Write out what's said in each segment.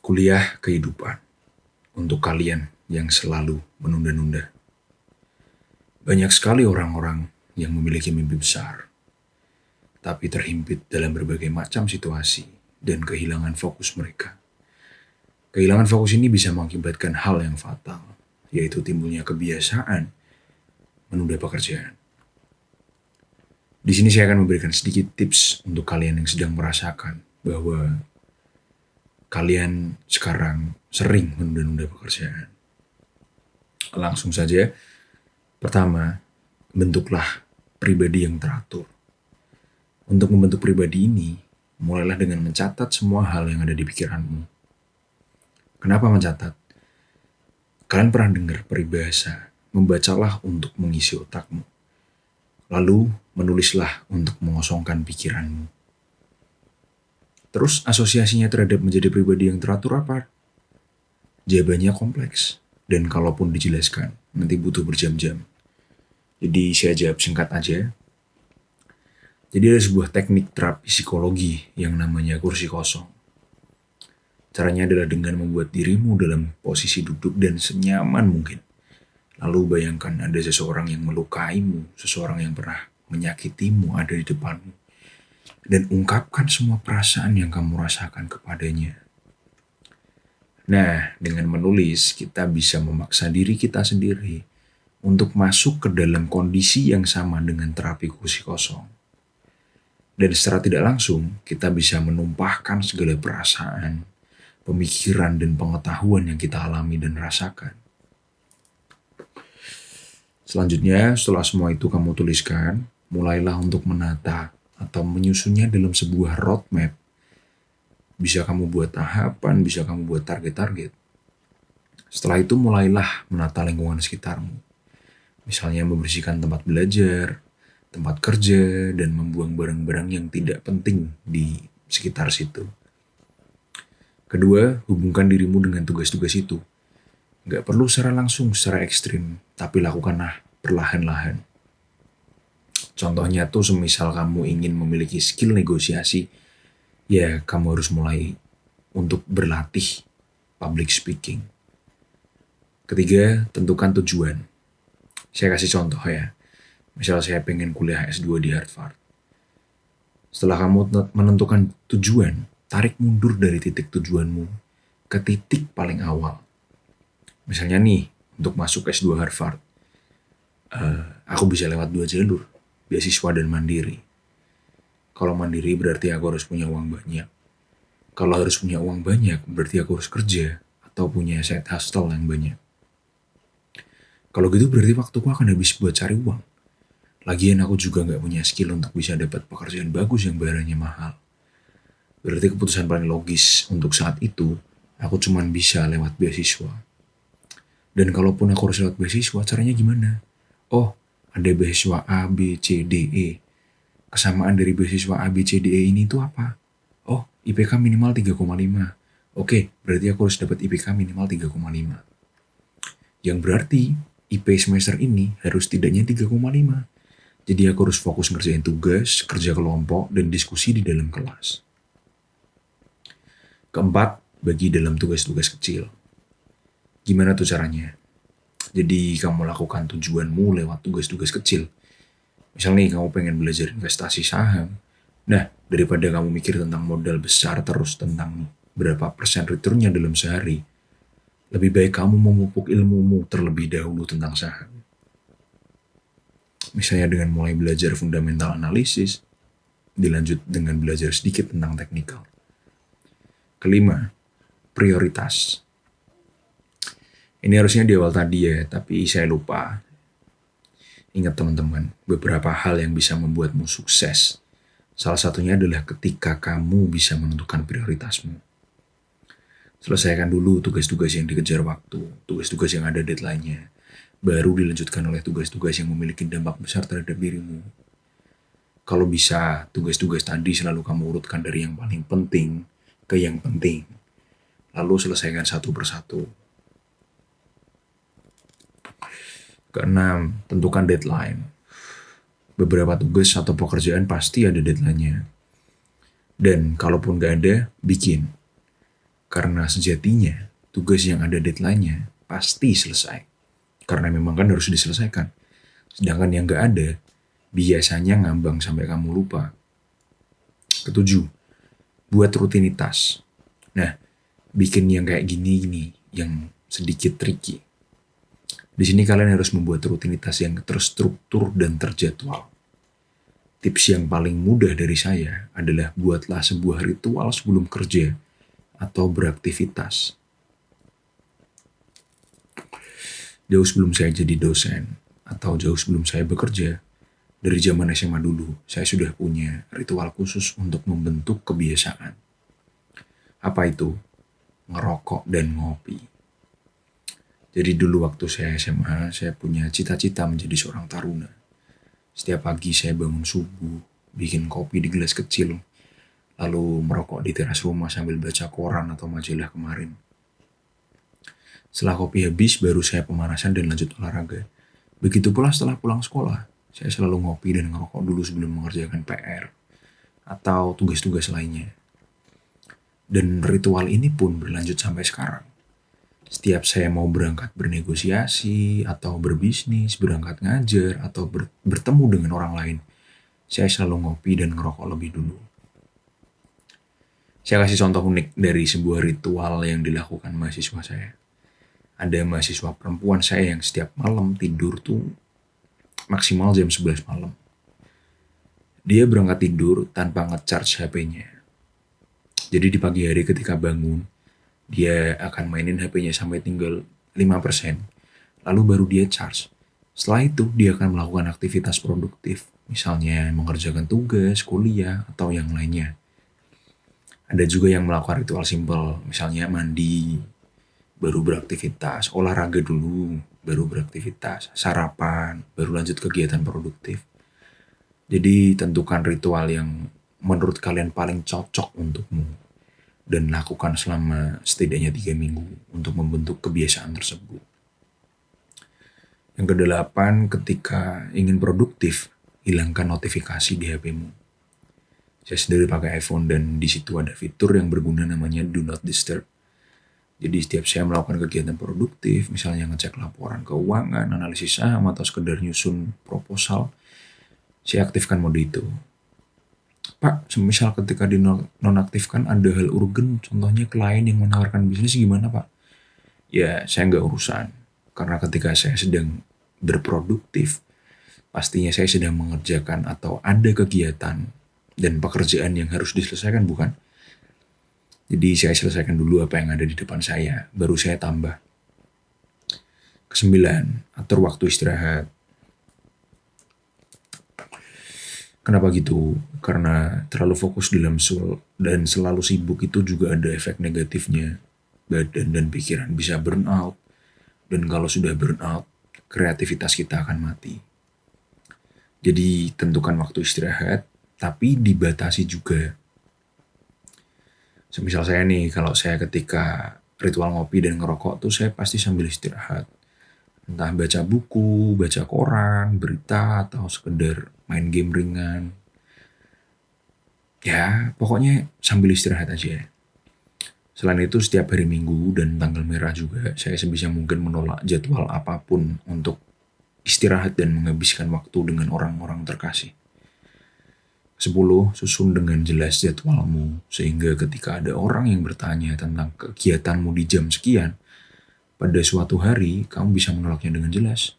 Kuliah kehidupan untuk kalian yang selalu menunda-nunda. Banyak sekali orang-orang yang memiliki mimpi besar, tapi terhimpit dalam berbagai macam situasi dan kehilangan fokus mereka. Kehilangan fokus ini bisa mengakibatkan hal yang fatal, yaitu timbulnya kebiasaan menunda pekerjaan. Di sini saya akan memberikan sedikit tips untuk kalian yang sedang merasakan bahwa kalian sekarang sering menunda-nunda pekerjaan. Langsung saja, pertama, bentuklah pribadi yang teratur. Untuk membentuk pribadi ini, mulailah dengan mencatat semua hal yang ada di pikiranmu. Kenapa mencatat? Kalian pernah dengar peribahasa, membacalah untuk mengisi otakmu. Lalu, menulislah untuk mengosongkan pikiranmu. Terus asosiasinya terhadap menjadi pribadi yang teratur apa? Jawabannya kompleks. Dan kalaupun dijelaskan, nanti butuh berjam-jam. Jadi saya jawab singkat aja. Jadi ada sebuah teknik terapi psikologi yang namanya kursi kosong. Caranya adalah dengan membuat dirimu dalam posisi duduk dan senyaman mungkin. Lalu bayangkan ada seseorang yang melukaimu, seseorang yang pernah menyakitimu ada di depanmu. Dan ungkapkan semua perasaan yang kamu rasakan kepadanya. Nah, dengan menulis, kita bisa memaksa diri kita sendiri untuk masuk ke dalam kondisi yang sama dengan terapi kursi kosong. Dan secara tidak langsung, kita bisa menumpahkan segala perasaan, pemikiran, dan pengetahuan yang kita alami dan rasakan. Selanjutnya, setelah semua itu kamu tuliskan, mulailah untuk menata atau menyusunnya dalam sebuah roadmap. Bisa kamu buat tahapan, bisa kamu buat target-target. Setelah itu mulailah menata lingkungan sekitarmu. Misalnya membersihkan tempat belajar, tempat kerja, dan membuang barang-barang yang tidak penting di sekitar situ. Kedua, hubungkan dirimu dengan tugas-tugas itu. Gak perlu secara langsung, secara ekstrim, tapi lakukanlah perlahan-lahan. Contohnya tuh semisal kamu ingin memiliki skill negosiasi, ya kamu harus mulai untuk berlatih public speaking. Ketiga, tentukan tujuan. Saya kasih contoh ya. Misal saya pengen kuliah S2 di Harvard. Setelah kamu menentukan tujuan, tarik mundur dari titik tujuanmu ke titik paling awal. Misalnya nih, untuk masuk S2 Harvard, aku bisa lewat 2 jalur, beasiswa dan mandiri. Kalau mandiri berarti aku harus punya uang banyak. Kalau harus punya uang banyak, berarti aku harus kerja atau punya side hustle yang banyak. Kalau gitu berarti waktuku akan habis buat cari uang. Lagian aku juga gak punya skill untuk bisa dapat pekerjaan bagus yang bayarannya mahal. Berarti keputusan paling logis untuk saat itu, aku cuman bisa lewat beasiswa. Dan kalaupun aku harus lewat beasiswa, caranya gimana? Oh, ada beasiswa A, B, C, D, E. Kesamaan dari beasiswa A, B, C, D, E ini itu apa? Oh, IPK minimal 3,5. Oke, berarti aku harus dapat IPK minimal 3,5. Yang berarti IP semester ini harus tidaknya 3,5. Jadi aku harus fokus ngerjain tugas, kerja kelompok, dan diskusi di dalam kelas. Keempat, bagi dalam tugas-tugas kecil. Gimana tuh caranya? Jadi kamu lakukan tujuanmu lewat tugas-tugas kecil. Misal nih kamu pengen belajar investasi saham. Nah, daripada kamu mikir tentang modal besar terus tentang berapa persen returnnya dalam sehari, lebih baik kamu memupuk ilmumu terlebih dahulu tentang saham. Misalnya dengan mulai belajar fundamental analisis, dilanjut dengan belajar sedikit tentang teknikal. Kelima, prioritas. Ini harusnya di awal tadi ya, tapi saya lupa. Ingat teman-teman, beberapa hal yang bisa membuatmu sukses. Salah satunya adalah ketika kamu bisa menentukan prioritasmu. Selesaikan dulu tugas-tugas yang dikejar waktu, tugas-tugas yang ada deadline-nya. Baru dilanjutkan oleh tugas-tugas yang memiliki dampak besar terhadap dirimu. Kalau bisa, tugas-tugas tadi selalu kamu urutkan dari yang paling penting ke yang penting. Lalu selesaikan satu persatu. Keenam, tentukan deadline. Beberapa tugas atau pekerjaan pasti ada deadline-nya. Dan kalaupun gak ada, bikin. Karena sejatinya tugas yang ada deadline-nya pasti selesai. Karena memang kan harus diselesaikan. Sedangkan yang gak ada biasanya ngambang sampai kamu lupa. Ketujuh, buat rutinitas. Nah, bikin yang kayak gini yang sedikit tricky. Di sini kalian harus membuat rutinitas yang terstruktur dan terjadwal. Tips yang paling mudah dari saya adalah buatlah sebuah ritual sebelum kerja atau beraktivitas. Jauh sebelum saya jadi dosen atau jauh sebelum saya bekerja, dari zaman SMA dulu, saya sudah punya ritual khusus untuk membentuk kebiasaan. Apa itu? Ngerokok dan ngopi. Jadi dulu waktu saya SMA, saya punya cita-cita menjadi seorang taruna. Setiap pagi saya bangun subuh, bikin kopi di gelas kecil, lalu merokok di teras rumah sambil baca koran atau majalah kemarin. Setelah kopi habis, baru saya pemanasan dan lanjut olahraga. Begitu pula setelah pulang sekolah, saya selalu ngopi dan ngerokok dulu sebelum mengerjakan PR atau tugas-tugas lainnya. Dan ritual ini pun berlanjut sampai sekarang. Setiap saya mau berangkat bernegosiasi atau berbisnis, berangkat ngajar atau bertemu dengan orang lain, saya selalu ngopi dan ngerokok lebih dulu. Saya kasih contoh unik dari sebuah ritual yang dilakukan mahasiswa saya. Ada mahasiswa perempuan saya yang setiap malam tidur tuh maksimal jam 11 malam. Dia berangkat tidur tanpa nge-charge HP-nya. Jadi di pagi hari ketika bangun, dia akan mainin HP-nya sampai tinggal 5%, lalu baru dia charge. Setelah itu, dia akan melakukan aktivitas produktif, misalnya mengerjakan tugas, kuliah, atau yang lainnya. Ada juga yang melakukan ritual simpel, misalnya mandi, baru beraktivitas, olahraga dulu, baru beraktivitas, sarapan, baru lanjut kegiatan produktif. Jadi tentukan ritual yang menurut kalian paling cocok untukmu dan lakukan selama setidaknya 3 minggu untuk membentuk kebiasaan tersebut. Yang kedelapan, ketika ingin produktif, hilangkan notifikasi di HP-mu. Saya sendiri pakai iPhone dan di situ ada fitur yang berguna namanya Do Not Disturb. Jadi setiap saya melakukan kegiatan produktif, misalnya ngecek laporan keuangan, analisis saham, atau sekedar nyusun proposal, saya aktifkan mode itu. Pak, semisal ketika dinonaktifkan ada hal urgen, contohnya klien yang menawarkan bisnis gimana Pak? Ya, saya nggak urusan. Karena ketika saya sedang berproduktif, pastinya saya sedang mengerjakan atau ada kegiatan dan pekerjaan yang harus diselesaikan, bukan? Jadi saya selesaikan dulu apa yang ada di depan saya, baru saya tambah. Kesembilan, atur waktu istirahat. Kenapa gitu? Karena terlalu fokus dan selalu sibuk itu juga ada efek negatifnya. Badan dan pikiran bisa burn out. Dan kalau sudah burn out, kreativitas kita akan mati. Jadi tentukan waktu istirahat, tapi dibatasi juga. Semisal saya nih, kalau saya ketika ritual ngopi dan ngerokok tuh saya pasti sambil istirahat. Entah baca buku, baca koran, berita, atau sekedar main game ringan. Ya, pokoknya sambil istirahat aja. Selain itu, setiap hari Minggu dan tanggal merah juga, saya sebisa mungkin menolak jadwal apapun untuk istirahat dan menghabiskan waktu dengan orang-orang terkasih. 10. Susun dengan jelas jadwalmu, sehingga ketika ada orang yang bertanya tentang kegiatanmu di jam sekian, pada suatu hari, kamu bisa menolaknya dengan jelas.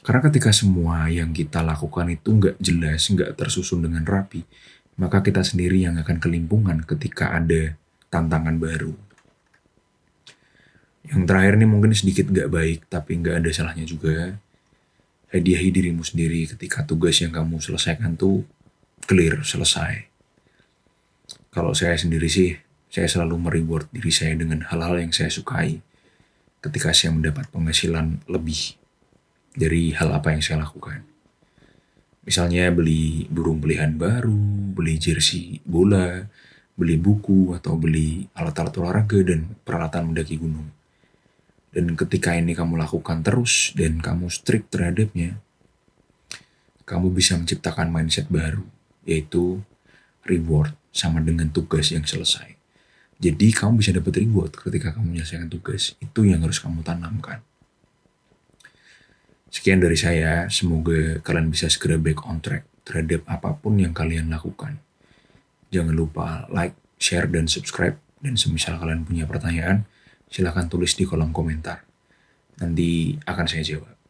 Karena ketika semua yang kita lakukan itu nggak jelas, nggak tersusun dengan rapi, maka kita sendiri yang akan kelimpungan ketika ada tantangan baru. Yang terakhir ini mungkin sedikit nggak baik, tapi nggak ada salahnya juga. Hadiahi dirimu sendiri ketika tugas yang kamu selesaikan tuh clear, selesai. Kalau saya sendiri sih, saya selalu mereward diri saya dengan hal-hal yang saya sukai ketika saya mendapat penghasilan lebih dari hal apa yang saya lakukan. Misalnya beli burung peliharaan baru, beli jersey bola, beli buku, atau beli alat-alat olahraga dan peralatan mendaki gunung. Dan ketika ini kamu lakukan terus dan kamu strict terhadapnya, kamu bisa menciptakan mindset baru, yaitu reward sama dengan tugas yang selesai. Jadi kamu bisa dapat reward ketika kamu menyelesaikan tugas. Itu yang harus kamu tanamkan. Sekian dari saya, semoga kalian bisa segera back on track terhadap apapun yang kalian lakukan. Jangan lupa like, share, dan subscribe. Dan semisal kalian punya pertanyaan, silahkan tulis di kolom komentar. Nanti akan saya jawab.